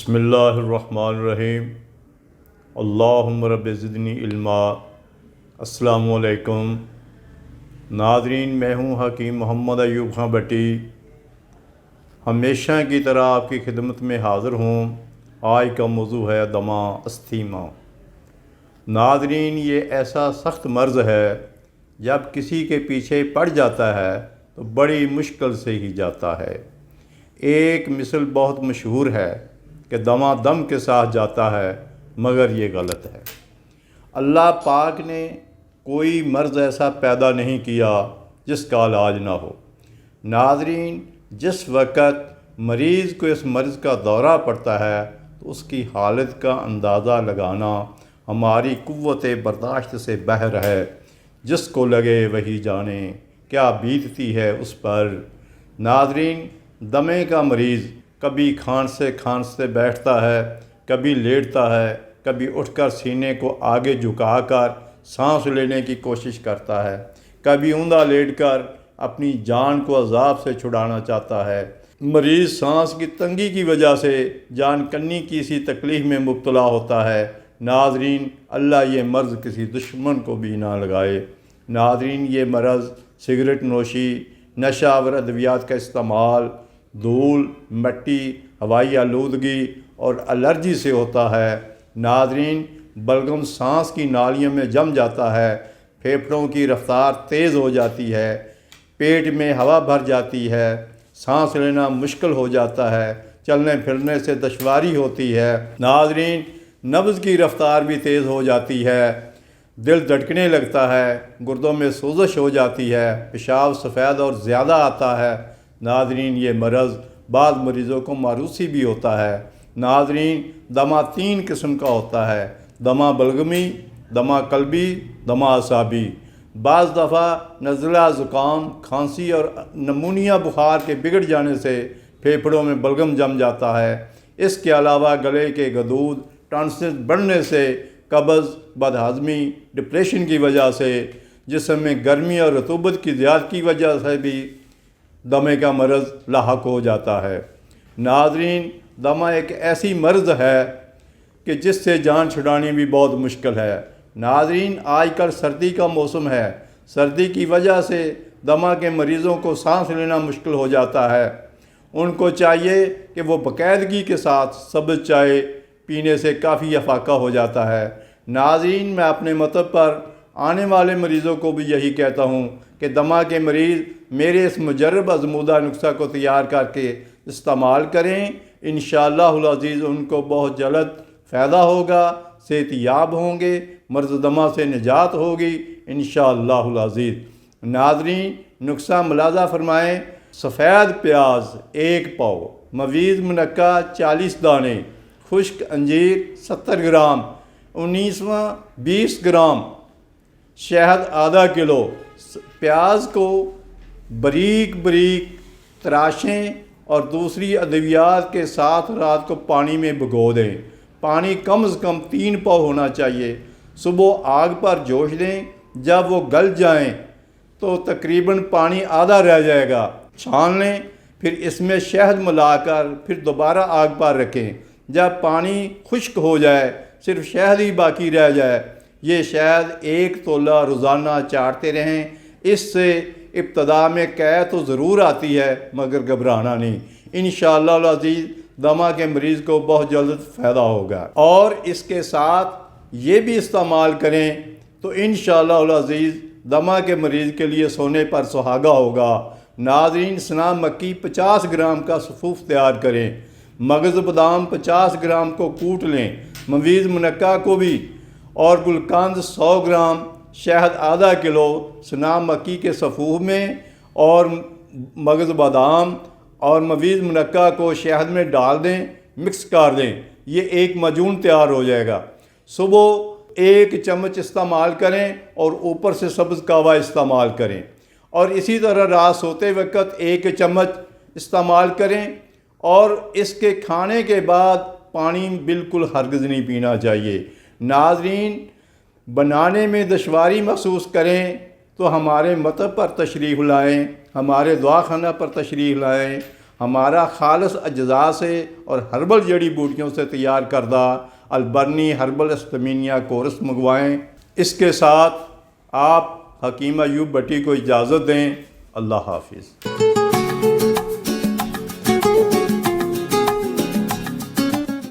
بسم اللہ الرحمن الرحیم اللہم رب زدنی علما۔ السلام علیکم ناظرین، میں ہوں حکیم محمد ایوب خان بٹی، ہمیشہ کی طرح آپ کی خدمت میں حاضر ہوں۔ آج کا موضوع ہے دمہ استھیما۔ ناظرین، یہ ایسا سخت مرض ہے جب کسی کے پیچھے پڑ جاتا ہے تو بڑی مشکل سے ہی جاتا ہے۔ ایک مثل بہت مشہور ہے کہ دمہ دم کے ساتھ جاتا ہے، مگر یہ غلط ہے۔ اللہ پاک نے کوئی مرض ایسا پیدا نہیں کیا جس کا علاج نہ ہو۔ ناظرین، جس وقت مریض کو اس مرض کا دورہ پڑتا ہے تو اس کی حالت کا اندازہ لگانا ہماری قوت برداشت سے باہر ہے۔ جس کو لگے وہی جانے کیا بیتتی ہے اس پر۔ ناظرین، دمے کا مریض کبھی کھانستے بیٹھتا ہے، کبھی لیٹتا ہے، کبھی اٹھ کر سینے کو آگے جھکا کر سانس لینے کی کوشش کرتا ہے، کبھی اوندا لیٹ کر اپنی جان کو عذاب سے چھڑانا چاہتا ہے۔ مریض سانس کی تنگی کی وجہ سے جان کنی کی سی تکلیف میں مبتلا ہوتا ہے۔ ناظرین، اللہ یہ مرض کسی دشمن کو بھی نہ لگائے۔ ناظرین، یہ مرض سگریٹ نوشی، نشہ آور ادویات کا استعمال، دھول، مٹی، ہوائی آلودگی اور الرجی سے ہوتا ہے۔ ناظرین، بلغم سانس کی نالیوں میں جم جاتا ہے، پھیپھڑوں کی رفتار تیز ہو جاتی ہے، پیٹ میں ہوا بھر جاتی ہے، سانس لینا مشکل ہو جاتا ہے، چلنے پھرنے سے دشواری ہوتی ہے۔ ناظرین، نبض کی رفتار بھی تیز ہو جاتی ہے، دل دھڑکنے لگتا ہے، گردوں میں سوزش ہو جاتی ہے، پیشاب سفید اور زیادہ آتا ہے۔ ناظرین، یہ مرض بعض مریضوں کو ماروثی بھی ہوتا ہے۔ ناظرین، دمہ 3 قسم کا ہوتا ہے: دمہ بلغمی، دمہ قلبی، دمہ اعصابی۔ بعض دفعہ نزلہ، زکام، کھانسی اور نمونیا بخار کے بگڑ جانے سے پھیپھڑوں میں بلغم جم جاتا ہے۔ اس کے علاوہ گلے کے گدود، ٹانسلز بڑھنے سے، قبض، بدہضمی، ڈپریشن کی وجہ سے، جسم میں گرمی اور رطوبت کی زیادتی کی وجہ سے بھی دمے کا مرض لاحق ہو جاتا ہے۔ ناظرین، دمہ ایک ایسی مرض ہے کہ جس سے جان چھڑانی بھی بہت مشکل ہے۔ ناظرین، آج کل سردی کا موسم ہے، سردی کی وجہ سے دمہ کے مریضوں کو سانس لینا مشکل ہو جاتا ہے۔ ان کو چاہیے کہ وہ باقاعدگی کے ساتھ سبز چائے پینے سے کافی افاقہ ہو جاتا ہے۔ ناظرین، میں اپنے مطلب پر آنے والے مریضوں کو بھی یہی کہتا ہوں کہ دمہ کے مریض میرے اس مجرب آزمودہ نسخہ کو تیار کر کے استعمال کریں۔ انشاءاللہ العزیز ان کو بہت جلد فائدہ ہوگا، صحت یاب ہوں گے، مرض دمہ سے نجات ہوگی انشاءاللہ العزیز۔ ناظرین، نسخہ ملاحظہ فرمائیں: سفید پیاز 1 پاؤ، مویز منقع 40 دانے، خشک انجیر 70 گرام، 19واں 20 گرام، شہد آدھا کلو۔ پیاز کو باریک تراشیں اور دوسری ادویات کے ساتھ رات کو پانی میں بھگو دیں۔ پانی کم از کم 3 پاؤ ہونا چاہیے۔ صبح آگ پر جوش دیں، جب وہ گل جائیں تو تقریباً پانی آدھا رہ جائے گا، چھان لیں، پھر اس میں شہد ملا کر پھر دوبارہ آگ پر رکھیں۔ جب پانی خشک ہو جائے، صرف شہد ہی باقی رہ جائے، یہ شہد 1 تولہ روزانہ چاٹتے رہیں۔ اس سے ابتدا میں قے تو ضرور آتی ہے، مگر گھبرانا نہیں۔ انشاءاللہ العزیز دمہ کے مریض کو بہت جلد فائدہ ہوگا، اور اس کے ساتھ یہ بھی استعمال کریں تو انشاءاللہ العزیز دمہ کے مریض کے لیے سونے پر سہاگا ہوگا۔ ناظرین، سنا مکی 50 گرام کا صفوف تیار کریں، مغز بادام 50 گرام کو کوٹ لیں، مویز منقع کو بھی، اور گلقند 100 گرام، شہد آدھا کلو سنا مکی کے صفوف میں، اور مغز بادام اور مویز منقع کو شہد میں ڈال دیں، مکس کر دیں، یہ ایک معجون تیار ہو جائے گا۔ صبح 1 چمچ استعمال کریں اور اوپر سے سبز کہوہ استعمال کریں، اور اسی طرح رات سوتے وقت 1 چمچ استعمال کریں، اور اس کے کھانے کے بعد پانی بالکل ہرگز نہیں پینا چاہیے۔ ناظرین، بنانے میں دشواری محسوس کریں تو ہمارے مطب پر تشریف لائیں، ہمارے دعاخانہ پر تشریف لائیں، ہمارا خالص اجزاء سے اور ہربل جڑی بوٹیوں سے تیار کردہ البرنی ہربل اسٹمینیا کورس منگوائیں۔ اس کے ساتھ آپ حکیم ایوب بٹی کو اجازت دیں۔ اللہ حافظ۔